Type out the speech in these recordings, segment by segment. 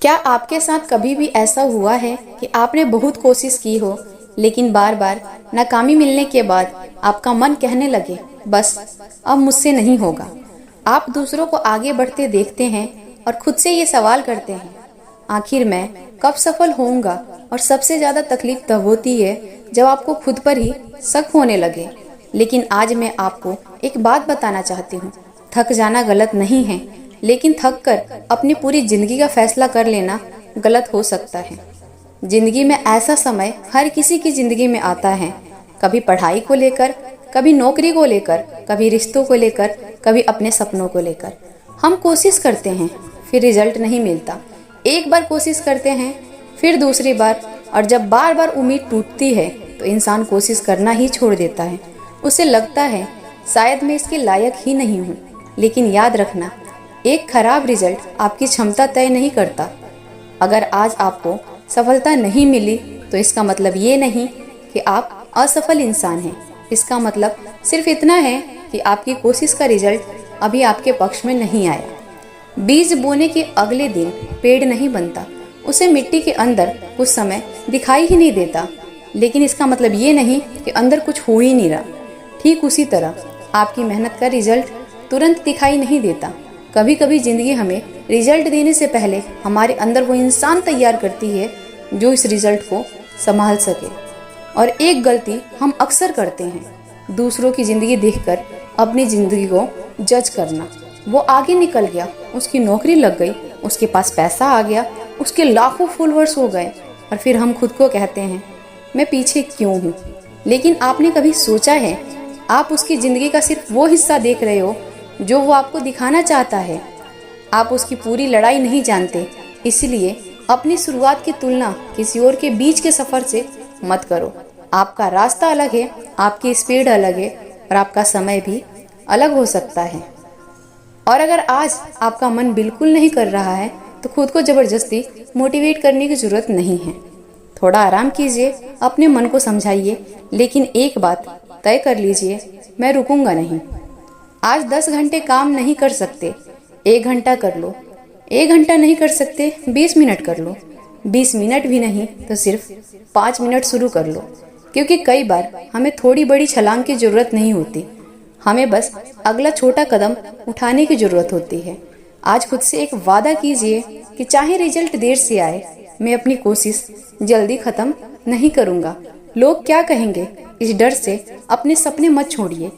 क्या आपके साथ कभी भी ऐसा हुआ है कि आपने बहुत कोशिश की हो, लेकिन बार बार नाकामी मिलने के बाद आपका मन कहने लगे बस अब मुझसे नहीं होगा। आप दूसरों को आगे बढ़ते देखते हैं और खुद से ये सवाल करते हैं, आखिर मैं कब सफल होऊंगा। और सबसे ज्यादा तकलीफ तब होती है जब आपको खुद पर ही शक होने लगे। लेकिन आज मैं आपको एक बात बताना चाहती हूँ, थक जाना गलत नहीं है, लेकिन थक कर अपनी पूरी जिंदगी का फैसला कर लेना गलत हो सकता है। जिंदगी में ऐसा समय हर किसी की जिंदगी में आता है, कभी पढ़ाई को लेकर, कभी नौकरी को लेकर, कभी रिश्तों को लेकर, कभी अपने सपनों को लेकर। हम कोशिश करते हैं, फिर रिजल्ट नहीं मिलता। एक बार कोशिश करते हैं, फिर दूसरी बार, और जब बार बार उम्मीद टूटती है तो इंसान कोशिश करना ही छोड़ देता है। उसे लगता है शायद मैं इसके लायक ही नहीं हूँ। लेकिन याद रखना, एक खराब रिजल्ट आपकी क्षमता तय नहीं करता। अगर आज आपको सफलता नहीं मिली तो इसका मतलब ये नहीं कि आप असफल इंसान हैं। इसका मतलब सिर्फ इतना है कि आपकी कोशिश का रिजल्ट अभी आपके पक्ष में नहीं आया। बीज बोने के अगले दिन पेड़ नहीं बनता, उसे मिट्टी के अंदर कुछ समय दिखाई ही नहीं देता, लेकिन इसका मतलब ये नहीं कि अंदर कुछ हो ही नहीं रहा। ठीक उसी तरह आपकी मेहनत का रिजल्ट तुरंत दिखाई नहीं देता। कभी कभी जिंदगी हमें रिजल्ट देने से पहले हमारे अंदर वो इंसान तैयार करती है जो इस रिजल्ट को संभाल सके। और एक गलती हम अक्सर करते हैं, दूसरों की ज़िंदगी देखकर अपनी ज़िंदगी को जज करना। वो आगे निकल गया, उसकी नौकरी लग गई, उसके पास पैसा आ गया, उसके लाखों फॉलोअर्स हो गए, और फिर हम खुद को कहते हैं मैं पीछे क्यों हूँ। लेकिन आपने कभी सोचा है आप उसकी ज़िंदगी का सिर्फ वो हिस्सा देख रहे हो जो वो आपको दिखाना चाहता है। आप उसकी पूरी लड़ाई नहीं जानते, इसलिए अपनी शुरुआत की तुलना किसी और के बीच के सफ़र से मत करो। आपका रास्ता अलग है, आपकी स्पीड अलग है, और आपका समय भी अलग हो सकता है। और अगर आज आपका मन बिल्कुल नहीं कर रहा है तो खुद को ज़बरदस्ती मोटिवेट करने की ज़रूरत नहीं है। थोड़ा आराम कीजिए, अपने मन को समझाइए, लेकिन एक बात तय कर लीजिए, मैं रुकूंगा नहीं। आज 10 घंटे काम नहीं कर सकते, 1 घंटा कर लो। 1 घंटा नहीं कर सकते, 20 मिनट कर लो। 20 मिनट भी नहीं तो सिर्फ 5 मिनट शुरू कर लो। क्योंकि कई बार हमें थोड़ी बड़ी छलांग की जरूरत नहीं होती, हमें बस अगला छोटा कदम उठाने की जरूरत होती है। आज खुद से एक वादा कीजिए कि चाहे रिजल्ट देर से आए, मैं अपनी कोशिश जल्दी खत्म नहीं करूंगा। लोग क्या कहेंगे, इस डर से अपने सपने मत छोड़िए।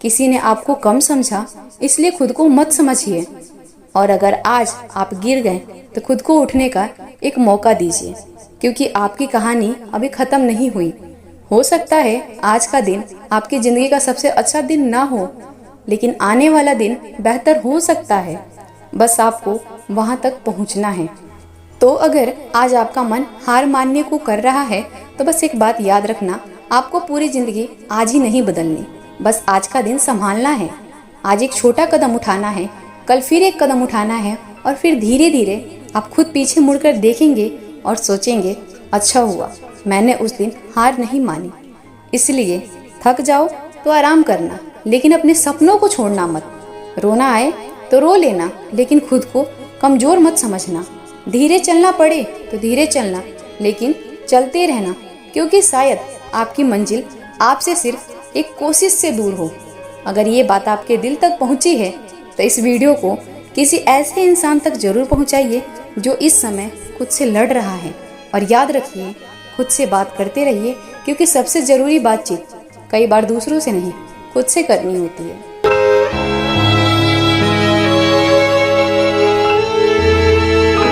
किसी ने आपको कम समझा इसलिए खुद को मत समझिए। और अगर आज आप गिर गए तो खुद को उठने का एक मौका दीजिए, क्योंकि आपकी कहानी अभी खत्म नहीं हुई। हो सकता है आज का दिन आपकी जिंदगी का सबसे अच्छा दिन ना हो, लेकिन आने वाला दिन बेहतर हो सकता है। बस आपको वहां तक पहुंचना है। तो अगर आज आपका मन हार मानने को कर रहा है तो बस एक बात याद रखना, आपको पूरी जिंदगी आज ही नहीं बदलनी, बस आज का दिन संभालना है। आज एक छोटा कदम उठाना है, कल फिर एक कदम उठाना है, और फिर धीरे धीरे आप खुद पीछे मुड़कर देखेंगे और सोचेंगे अच्छा हुआ मैंने उस दिन हार नहीं मानी। इसलिए थक जाओ तो आराम करना, लेकिन अपने सपनों को छोड़ना मत। रोना आए तो रो लेना, लेकिन खुद को कमजोर मत समझना। धीरे चलना पड़े तो धीरे चलना, लेकिन चलते रहना, क्योंकि शायद आपकी मंजिल आपसे सिर्फ एक कोशिश से दूर हो। अगर ये बात आपके दिल तक पहुंची है तो इस वीडियो को किसी ऐसे इंसान तक जरूर पहुंचाइए जो इस समय खुद से लड़ रहा है। और याद रखिए, खुद से बात करते रहिए, क्योंकि सबसे ज़रूरी बातचीत कई बार दूसरों से नहीं, खुद से करनी होती है।